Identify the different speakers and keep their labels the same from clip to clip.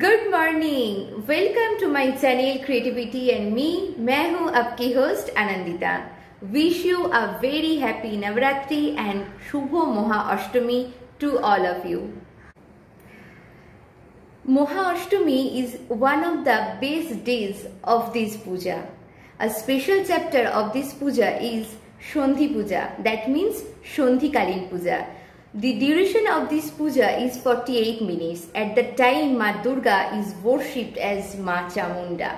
Speaker 1: Good morning, welcome to my channel creativity and me. मैं हूं आपकी host Anandita. Wish you a very happy Navratri and shubh Mahashtami to all of you. Mahaashtami is one of the best days of this puja. A special chapter of this puja is Sandhi Puja, that means Sandhikalin Puja. The duration of this puja is 48 minutes. At the time, Ma Durga is worshipped as Ma Chamunda.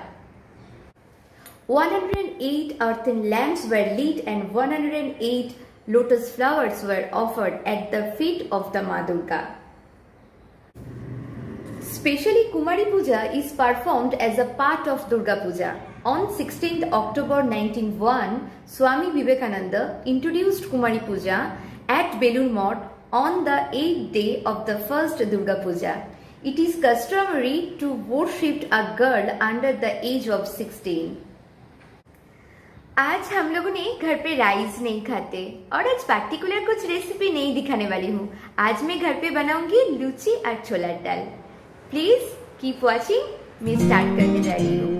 Speaker 1: 108 earthen lamps were lit and 108 lotus flowers were offered at the feet of the Ma Durga. Specially, Kumari Puja is performed as a part of Durga Puja. On 16th October 1901, Swami Vivekananda introduced Kumari Puja at Belur Math on the 8th day of the first Durga Puja. It is customary to worship a girl under the age of 16. आज हम लोगों ने घर पे rice नहीं खाते और आज पार्टिकुलर कुछ रेसिपी नहीं दिखाने वाली हूँ। आज मैं घर पे बनाऊंगी लूची और छोला दाल। प्लीज कीप वॉचिंग, मैं स्टार्ट करने जा रही हूँ।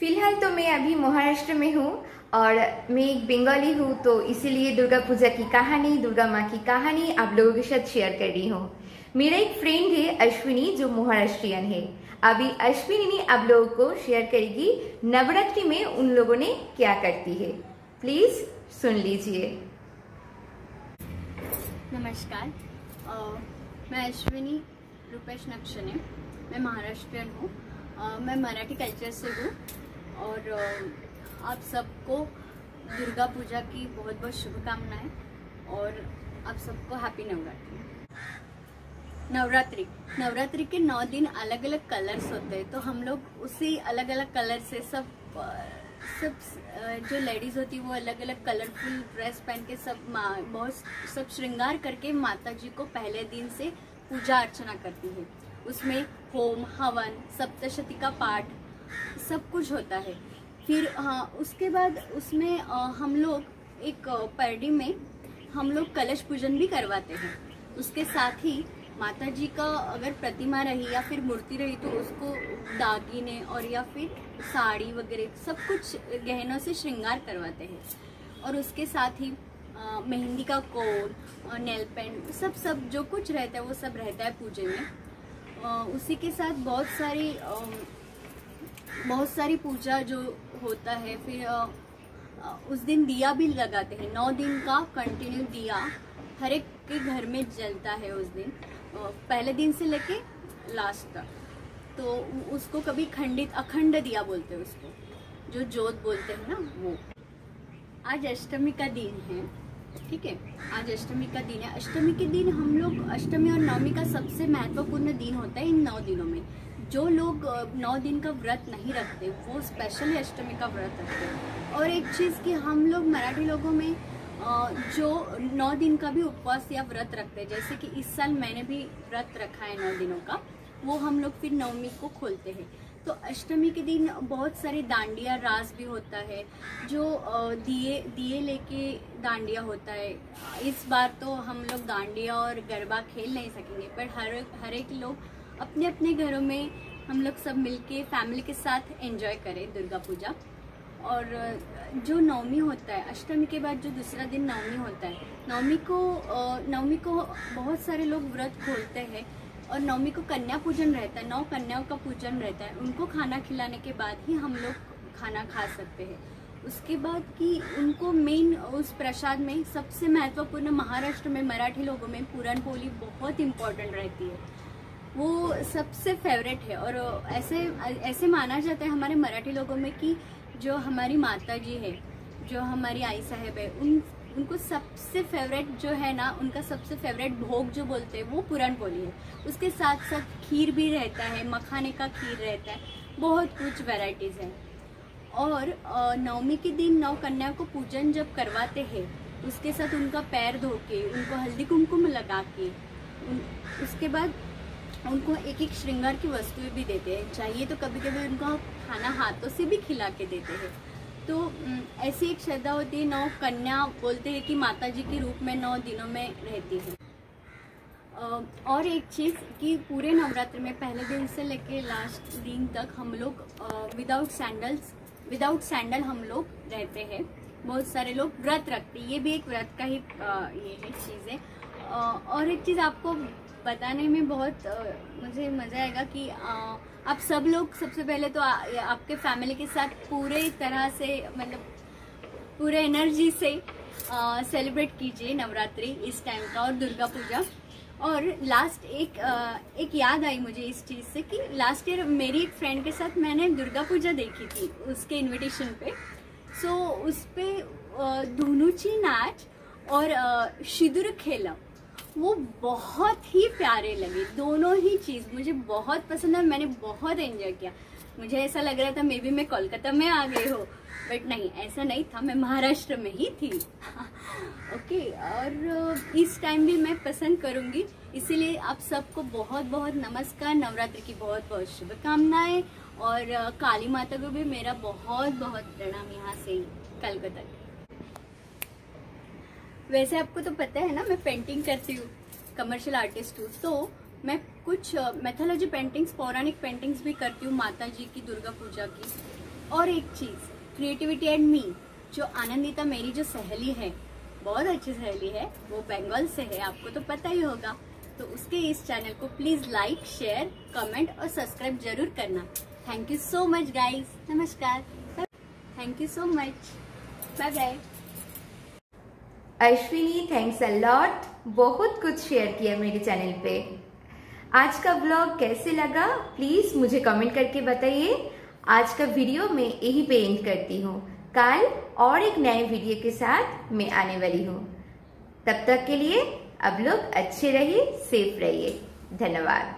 Speaker 1: फिलहाल तो मैं अभी महाराष्ट्र में हूँ और मैं एक बंगाली हूँ, तो इसीलिए दुर्गा पूजा की कहानी, दुर्गा माँ की कहानी आप लोगों के साथ शेयर कर रही हूँ। मेरा एक फ्रेंड है अश्विनी, जो महाराष्ट्रियन है। अभी अश्विनी आप लोगों को शेयर करेगी नवरात्रि में उन लोगों ने क्या करती है। प्लीज सुन लीजिए।
Speaker 2: नमस्कार, मैं अश्विनी रुपेश नक्शने, मैं महाराष्ट्रियन हूँ। मैं मराठी कल्चर से हूँ और आप सबको दुर्गा पूजा की बहुत बहुत शुभकामनाएं और आप सबको हैप्पी नवरात्रि। नवरात्रि के 9 दिन अलग अलग कलर्स होते हैं, तो हम लोग उसी अलग अलग कलर से सब जो लेडीज होती है वो अलग अलग कलरफुल ड्रेस पहन के सब श्रृंगार करके माता जी को पहले दिन से पूजा अर्चना करती है। उसमें होम, हवन, सप्तशती का पाठ सब कुछ होता है। फिर उसके बाद उसमें हम लोग एक परडी में हम लोग कलश पूजन भी करवाते हैं। उसके साथ ही माता जी का अगर प्रतिमा रही या फिर मूर्ति रही तो उसको दागिने और या फिर साड़ी वगैरह सब कुछ गहनों से श्रृंगार करवाते हैं। और उसके साथ ही मेहंदी का कोन, नेल पेंट, सब जो कुछ रहता है वो सब रहता है पूजे में। उसी के साथ बहुत सारी पूजा जो होता है। फिर उस दिन दिया भी लगाते हैं। 9 दिन का कंटिन्यू दिया हर एक के घर में जलता है उस दिन, पहले दिन से लेके लास्ट तक। तो उसको कभी अखंड दिया बोलते हैं उसको, जो जोत बोलते हैं ना वो। आज अष्टमी का दिन है, ठीक है, आज अष्टमी का दिन है। अष्टमी के दिन हम लोग, अष्टमी और नवमी का सबसे महत्वपूर्ण दिन होता है इन 9 दिनों में। जो लोग 9 दिन का व्रत नहीं रखते वो स्पेशली अष्टमी का व्रत रखते हैं। और एक चीज़ कि हम लोग मराठी लोगों में जो 9 दिन का भी उपवास या व्रत रखते हैं, जैसे कि इस साल मैंने भी व्रत रखा है 9 दिनों का, वो हम लोग फिर नवमी को खोलते हैं। तो अष्टमी के दिन बहुत सारे डांडिया रास भी होता है, जो दिए लेके डांडिया होता है। इस बार तो हम लोग डांडिया और गरबा खेल नहीं सकेंगे, पर हर एक लोग अपने अपने घरों में हम लोग सब मिलके फैमिली के साथ एंजॉय करें दुर्गा पूजा। और जो नवमी होता है, अष्टमी के बाद जो दूसरा दिन नवमी होता है, नवमी को बहुत सारे लोग व्रत खोलते हैं और नवमी को कन्या पूजन रहता है, 9 कन्याओं का पूजन रहता है। उनको खाना खिलाने के बाद ही हम लोग खाना खा सकते हैं। उसके बाद कि उनको मेन उस प्रसाद में सबसे महत्वपूर्ण, महाराष्ट्र में मराठी लोगों में पुराण पोली बहुत इम्पोर्टेंट रहती है, वो सबसे फेवरेट है। और ऐसे माना जाता है हमारे मराठी लोगों में कि जो हमारी माता जी है, जो हमारी आई साहब है, उनको सबसे फेवरेट जो है ना, उनका सबसे फेवरेट भोग जो बोलते हैं वो पुराण पोली है। उसके साथ साथ खीर भी रहता है, मखाने का खीर रहता है, बहुत कुछ वैरायटीज़ हैं। और नवमी के दिन 9 कन्याओं को पूजन जब करवाते हैं, उसके साथ उनका पैर धो के, उनको हल्दी कुमकुम लगा के, उसके बाद उनको एक एक श्रृंगार की वस्तुएं भी देते हैं। चाहिए तो कभी कभी उनको खाना हाथों से भी खिला के देते हैं। तो ऐसी एक श्रद्धा होती है। 9 कन्या बोलते हैं कि माता जी के रूप में 9 दिनों में रहती है। और एक चीज़ कि पूरे नवरात्र में पहले दिन से लेके लास्ट दिन तक हम लोग विदाउट सैंडल हम लोग रहते हैं। बहुत सारे लोग व्रत रखते हैं, ये भी एक व्रत का ही ये है चीज़ है। और एक चीज़ आपको बताने में बहुत मुझे मज़ा आएगा कि आप सब लोग सबसे पहले तो आपके फैमिली के साथ पूरे तरह से, मतलब पूरे एनर्जी से सेलिब्रेट कीजिए नवरात्रि इस टाइम का और दुर्गा पूजा। और लास्ट एक याद आई मुझे इस चीज़ से कि लास्ट ईयर मेरी एक फ्रेंड के साथ मैंने दुर्गा पूजा देखी थी उसके इनविटेशन पे। सो उस पर धुनुची नाच और सिंदूर खेला, वो बहुत ही प्यारे लगे। दोनों ही चीज़ मुझे बहुत पसंद है, मैंने बहुत एंजॉय किया। मुझे ऐसा लग रहा था मे बी मैं कोलकाता में आ गई हो, बट नहीं, ऐसा नहीं था, मैं महाराष्ट्र में ही थी। ओके, और इस टाइम भी मैं पसंद करूँगी, इसीलिए आप सबको बहुत बहुत नमस्कार, नवरात्रि की बहुत बहुत शुभकामनाएं। और काली माता को भी मेरा बहुत बहुत प्रणाम यहाँ से कलकत्ता। वैसे आपको तो पता है ना, मैं पेंटिंग करती हूँ, कमर्शियल आर्टिस्ट हूँ, तो मैं कुछ मैथोलॉजी पेंटिंग्स, पौराणिक पेंटिंग्स भी करती हूँ माता जी की, दुर्गा पूजा की। और एक चीज़, क्रिएटिविटी एंड मी, जो आनंदिता मेरी जो सहेली है, बहुत अच्छी सहेली है, वो बंगाल से है, आपको तो पता ही होगा। तो उसके इस चैनल को प्लीज़ लाइक, शेयर, कमेंट और सब्सक्राइब जरूर करना। Thank you so much guys, नमस्कार, thank you so much, bye bye.
Speaker 1: Ashwini, thanks a lot, बहुत कुछ शेयर किया मेरे चैनल पे। आज का ब्लॉग कैसे लगा प्लीज मुझे कमेंट करके बताइए। आज का वीडियो मैं यही पे एंड करती हूँ। कल और एक नए वीडियो के साथ मैं आने वाली हूँ। तब तक के लिए अब लोग अच्छे रहिए, सेफ रहिए। धन्यवाद।